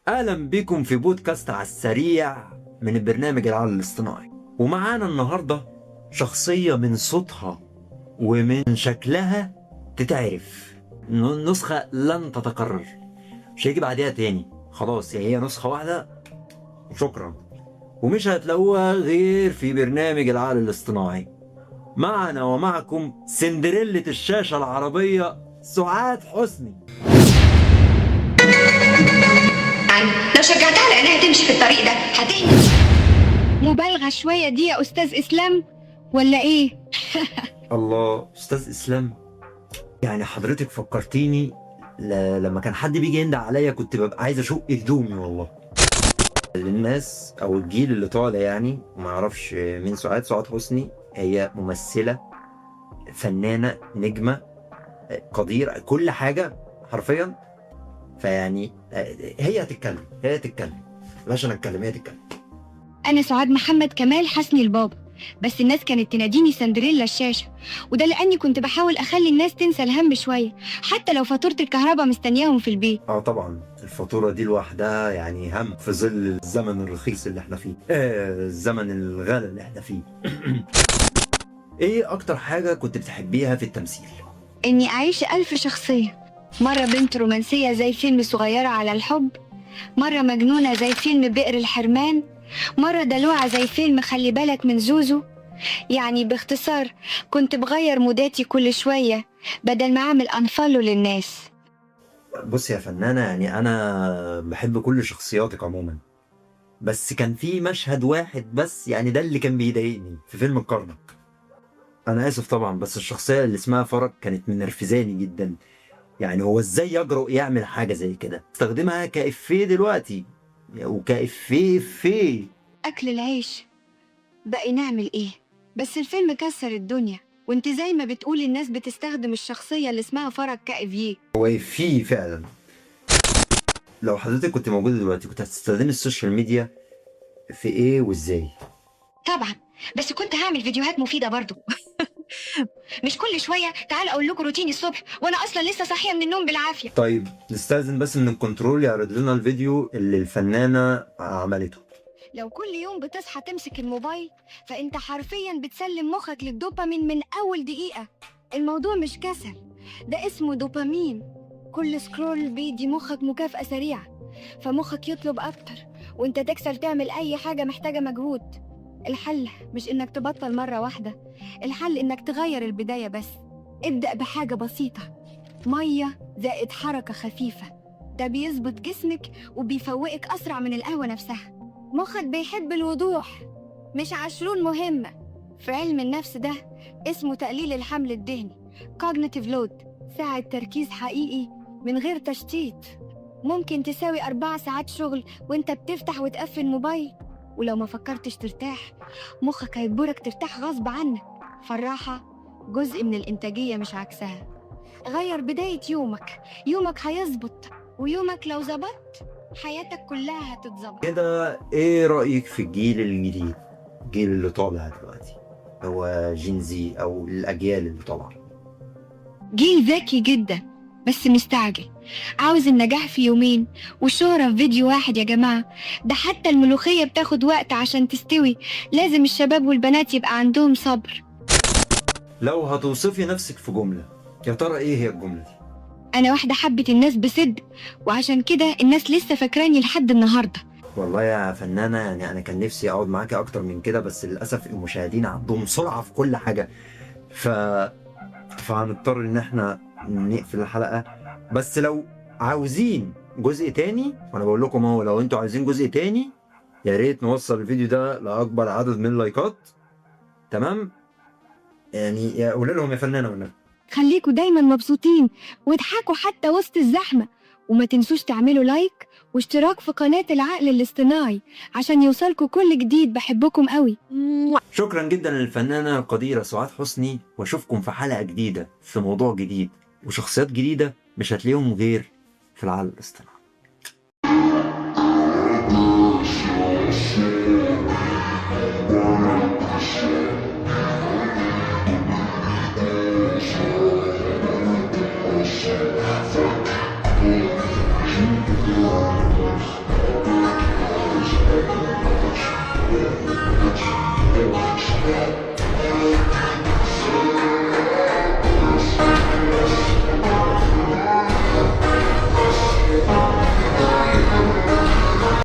اهلا بكم في بودكاست على السريع من البرنامج العقل الاصطناعي. ومعانا النهارده شخصيه من صوتها ومن شكلها تتعرف، نسخه لن تتكرر، مش هيجي بعدها تاني، خلاص هي نسخه واحده وشكرا، ومش هتلاقوها غير في برنامج العقل الاصطناعي. معنا ومعكم سندريلة الشاشه العربيه سعاد حسني. لو شجعتها لانها تمشي في الطريق ده هتهدى. مبالغة شوية دي يا أستاذ إسلام ولا إيه؟ الله، استاذ اسلام، يعني حضرتك فكرتيني لما كان حد بيجي يندع عليا كنت ببقى عايز اشق هدومي والله. للناس او الجيل اللي طالع يعني ما يعرفش مين سعاد حسني، هي ممثله، فنانه، نجمه، قدير، كل حاجه حرفيا. فيعني هي هتتكلم باش انا اتكلم، هي تتكلم. أنا سعاد محمد كمال حسني البابا، بس الناس كانت تناديني سندريلا الشاشة، وده لأني كنت بحاول أخلي الناس تنسى الهم شوية، حتى لو فاتورة الكهرباء مستنياهم في البيت. طبعا الفاتوره دي لوحدها يعني هم في ظل الزمن الرخيص اللي احنا فيه، الزمن الغالي اللي احنا فيه. ايه اكتر حاجه كنت بتحبيها في التمثيل؟ إني أعيش 1000 شخصية، مرة بنت رومانسية زي فيلم صغيرة على الحب، مرة مجنونة زي فيلم بئر الحرمان، مرة دلوعة زي فيلم خلي بالك من زوزو. يعني باختصار كنت بغير موداتي كل شوية بدل ما أعمل أنفولو للناس. بص يا فنانة، يعني أنا بحب كل شخصياتك عموما، بس كان في مشهد واحد بس يعني ده اللي كان بيضايقني في فيلم الكرنك. أنا آسف طبعا، بس الشخصية اللي اسمها فرج كانت منرفزاني جدا. يعني هو إزاي يجرؤ يعمل حاجة زي كده، استخدمها كإفيه دلوقتي وكإفيه. أكل العيش، بقي نعمل إيه؟ بس الفيلم كسر الدنيا، وانت زي ما بتقولي الناس بتستخدم الشخصية اللي اسمها فرج كإفيه. هو إفيه فعلا. لو حضرتك كنت موجودة دلوقتي كنت هتستخدمي السوشيال ميديا في إيه وإزاي؟ طبعا، بس كنت هعمل فيديوهات مفيدة برضو. مش كل شوية تعال أقول لكم روتيني الصبح وأنا أصلا لسه صاحية من النوم بالعافية. طيب نستأذن بس من الكنترول يعرض لنا الفيديو اللي الفنانة عملته. لو كل يوم بتصحى تمسك الموبايل فأنت حرفيا بتسلم مخك للدوبامين من أول دقيقة. الموضوع مش كسل، ده اسمه دوبامين. كل سكرول بيدي مخك مكافأة سريعة، فمخك يطلب أكتر وانت تكسل تعمل أي حاجة محتاجة مجهود. الحل مش إنك تبطل مرة واحدة، الحل إنك تغير البداية بس. ابدأ بحاجة بسيطة، مية زائد حركة خفيفة، ده بيظبط جسمك وبيفوقك أسرع من القهوة نفسها. مخك بيحب الوضوح، مش عشرون مهمة. في علم النفس ده اسمه تقليل الحمل الذهني، cognitive load، ساعة تركيز حقيقي من غير تشتيت. ممكن تساوي 4 ساعات شغل وانت بتفتح وتقفل موبايل. ولو ما فكرتش ترتاح مخك هيجبرك ترتاح غصب عنك، فالراحة جزء من الإنتاجية مش عكسها. غير بداية يومك هيظبط، ويومك لو ظبط حياتك كلها هتتظبط. كده ايه رأيك في الجيل الجديد، الجيل اللي طالع دلوقتي، هو جين زي او الاجيال اللي طالعه؟ جيل ذكي جدا بس مستعجل، عاوز النجاح في يومين والشهرة في فيديو واحد. يا جماعة ده حتى الملوخية بتاخد وقت عشان تستوي، لازم الشباب والبنات يبقى عندهم صبر. لو هتوصفي نفسك في جملة، يا ترى ايه هي الجملة دي؟ أنا واحدة حبت الناس بصدق، وعشان كده الناس لسه فاكراني لحد النهاردة. والله يا فنانة، يعني انا كان نفسي اقعد معاكي اكتر من كده، بس للاسف المشاهدين عندهم سرعة في كل حاجة، ف فهنضطر ان احنا نقفل الحلقة. بس لو عاوزين جزء تاني، وانا بقول لكم اهو، لو انتوا عايزين جزء تاني يا ريت نوصل الفيديو ده لاكبر عدد من اللايكات. تمام، يعني قول لهم يا فنانة والنبي. خليكوا دايما مبسوطين واضحكوا حتى وسط الزحمة، وما تنسوش تعملوا لايك واشتراك في قناة العقل الاصطناعي عشان يوصلكوا كل جديد. بحبكم قوي. شكرا جدا للفنانة القديرة سعاد حسني، واشوفكم في حلقة جديدة في موضوع جديد وشخصيات جديدة مش هتلاقيهم غير في العقل الاصطناعي.